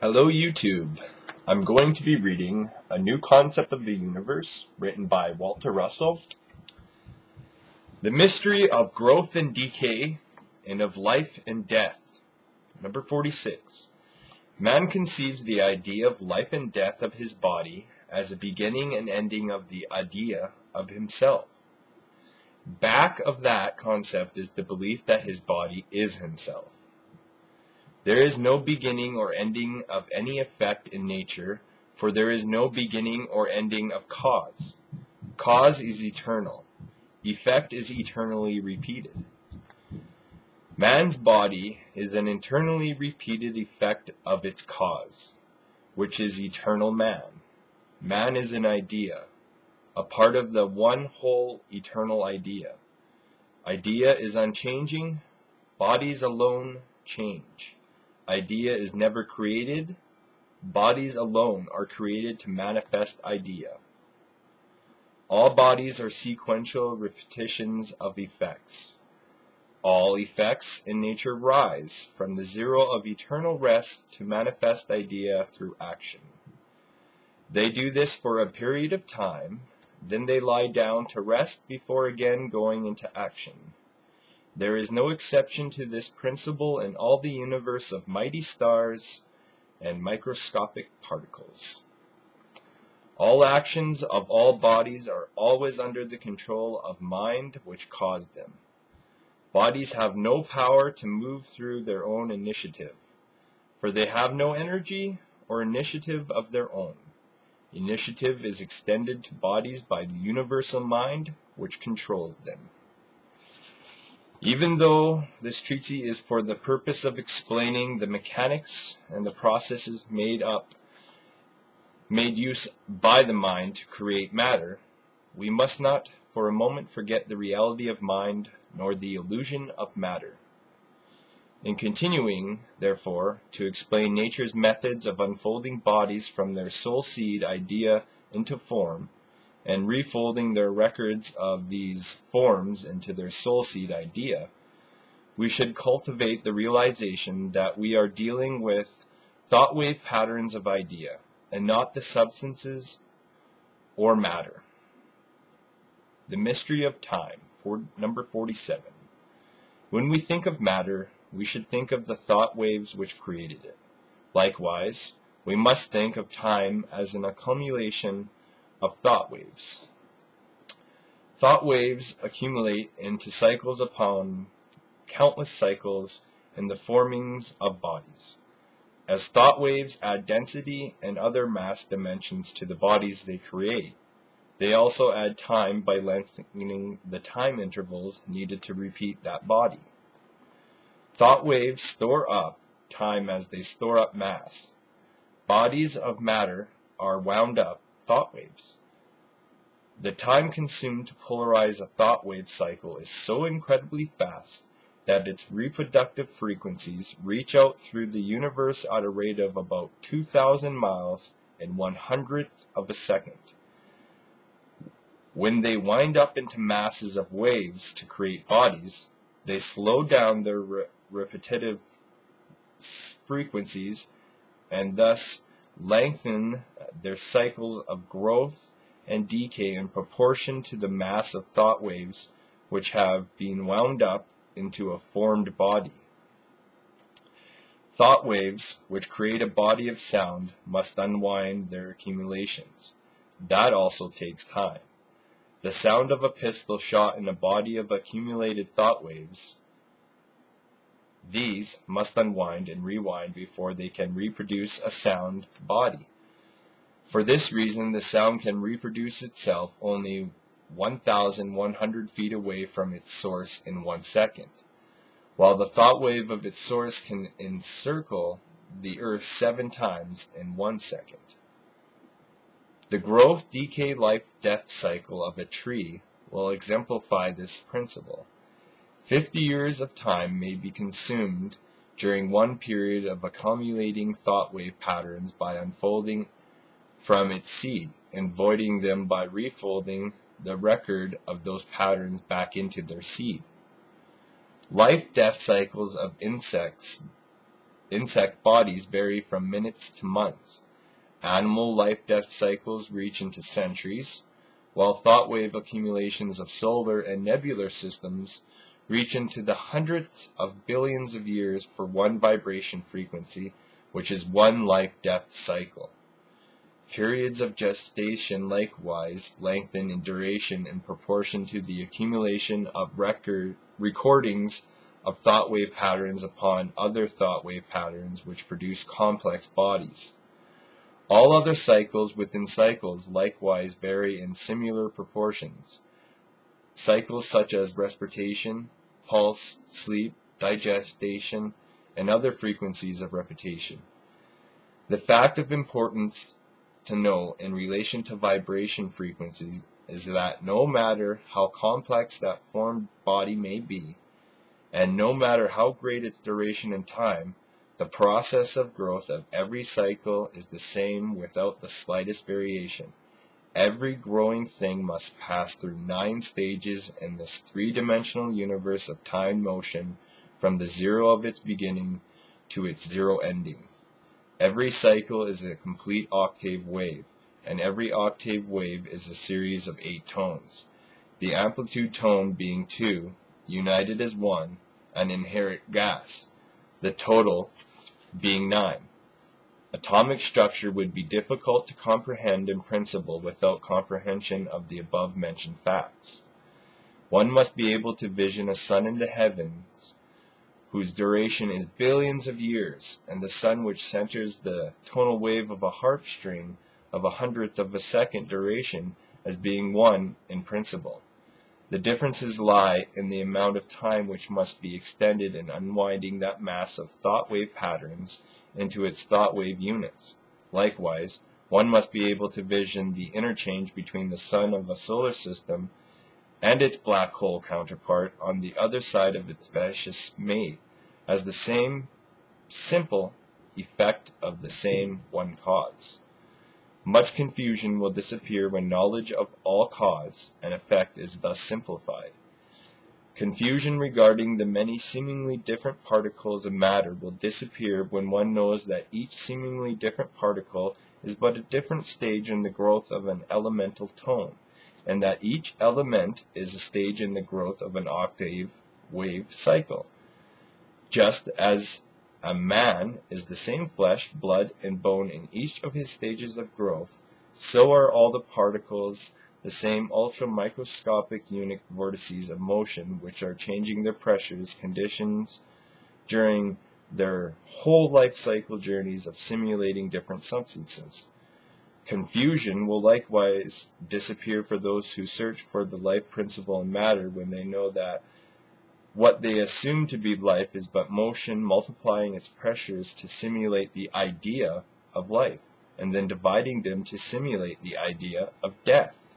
Hello YouTube. I'm going to be reading A New Concept of the Universe, written by Walter Russell. The Mystery of Growth and Decay, and of Life and Death. Number 46. Man conceives the idea of life and death of his body as a beginning and ending of the idea of himself. Back of that concept is the belief that his body is himself. There is no beginning or ending of any effect in nature, for there is no beginning or ending of cause. Cause is eternal. Effect is eternally repeated. Man's body is an eternally repeated effect of its cause, which is eternal man. Man is an idea, a part of the one whole eternal idea. Idea is unchanging, bodies alone change. Idea is never created, bodies alone are created to manifest idea. All bodies are sequential repetitions of effects. All effects in nature rise from the zero of eternal rest to manifest idea through action. They do this for a period of time, then they lie down to rest before again going into action. There is no exception to this principle in all the universe of mighty stars and microscopic particles. All actions of all bodies are always under the control of mind which caused them. Bodies have no power to move through their own initiative, for they have no energy or initiative of their own. Initiative is extended to bodies by the universal mind which controls them. Even though this treatise is for the purpose of explaining the mechanics and the processes made use by the mind to create matter, we must not for a moment forget the reality of mind nor the illusion of matter. In continuing, therefore, to explain nature's methods of unfolding bodies from their soul seed idea into form, and refolding their records of these forms into their soul seed idea, we should cultivate the realization that we are dealing with thought wave patterns of idea, and not the substances or matter. The mystery of time, number 47. When we think of matter, we should think of the thought waves which created it. Likewise, we must think of time as an accumulation of thought waves. Thought waves accumulate into cycles upon countless cycles in the formings of bodies. As thought waves add density and other mass dimensions to the bodies they create, they also add time by lengthening the time intervals needed to repeat that body. Thought waves store up time as they store up mass. Bodies of matter are wound up thought waves. The time consumed to polarize a thought wave cycle is so incredibly fast that its reproductive frequencies reach out through the universe at a rate of about 2,000 miles in 1/100th of a second. When they wind up into masses of waves to create bodies, they slow down their repetitive frequencies and thus lengthen their cycles of growth and decay in proportion to the mass of thought waves which have been wound up into a formed body. Thought waves which create a body of sound must unwind their accumulations. That also takes time. The sound of a pistol shot in a body of accumulated thought waves, these must unwind and rewind before they can reproduce a sound body. For this reason, the sound can reproduce itself only 1,100 feet away from its source in 1 second, while the thought wave of its source can encircle the earth 7 times in 1 second. The growth, decay, life, death cycle of a tree will exemplify this principle. 50 years of time may be consumed during one period of accumulating thought wave patterns by unfolding from its seed, and voiding them by refolding the record of those patterns back into their seed. Life-death cycles of insects insect bodies vary from minutes to months. Animal life-death cycles reach into centuries, while thought wave accumulations of solar and nebular systems reach into the hundreds of billions of years for one vibration frequency, which is one life-death cycle. Periods of gestation likewise lengthen in duration in proportion to the accumulation of recordings of thought wave patterns upon other thought wave patterns which produce complex bodies. All other cycles within cycles likewise vary in similar proportions. Cycles such as respiration, pulse, sleep, digestion, and other frequencies of repetition. The fact of importance to know in relation to vibration frequencies is that no matter how complex that formed body may be, and no matter how great its duration and time, the process of growth of every cycle is the same without the slightest variation. Every growing thing must pass through 9 stages in this 3-dimensional universe of time motion from the zero of its beginning to its zero ending. Every cycle is a complete octave wave, and every octave wave is a series of 8 tones, the amplitude tone being 2, united as 1, an inherent gas, the total being 9. Atomic structure would be difficult to comprehend in principle without comprehension of the above-mentioned facts. One must be able to vision a sun in the heavens whose duration is billions of years, and the sun which centers the tonal wave of a harp string of 1/100th of a second duration as being one in principle. The differences lie in the amount of time which must be extended in unwinding that mass of thought wave patterns into its thought wave units. Likewise, one must be able to vision the interchange between the sun of a solar system and its black hole counterpart on the other side of its vicious mate as the same simple effect of the same one cause. Much confusion will disappear when knowledge of all cause and effect is thus simplified. Confusion regarding the many seemingly different particles of matter will disappear when one knows that each seemingly different particle is but a different stage in the growth of an elemental tone, and that each element is a stage in the growth of an octave wave cycle. Just as a man is the same flesh, blood, and bone in each of his stages of growth, so are all the particles the same ultra-microscopic unit vortices of motion which are changing their pressures conditions during their whole life cycle journeys of simulating different substances. Confusion will likewise disappear for those who search for the life principle in matter when they know that what they assume to be life is but motion multiplying its pressures to simulate the idea of life, and then dividing them to simulate the idea of death.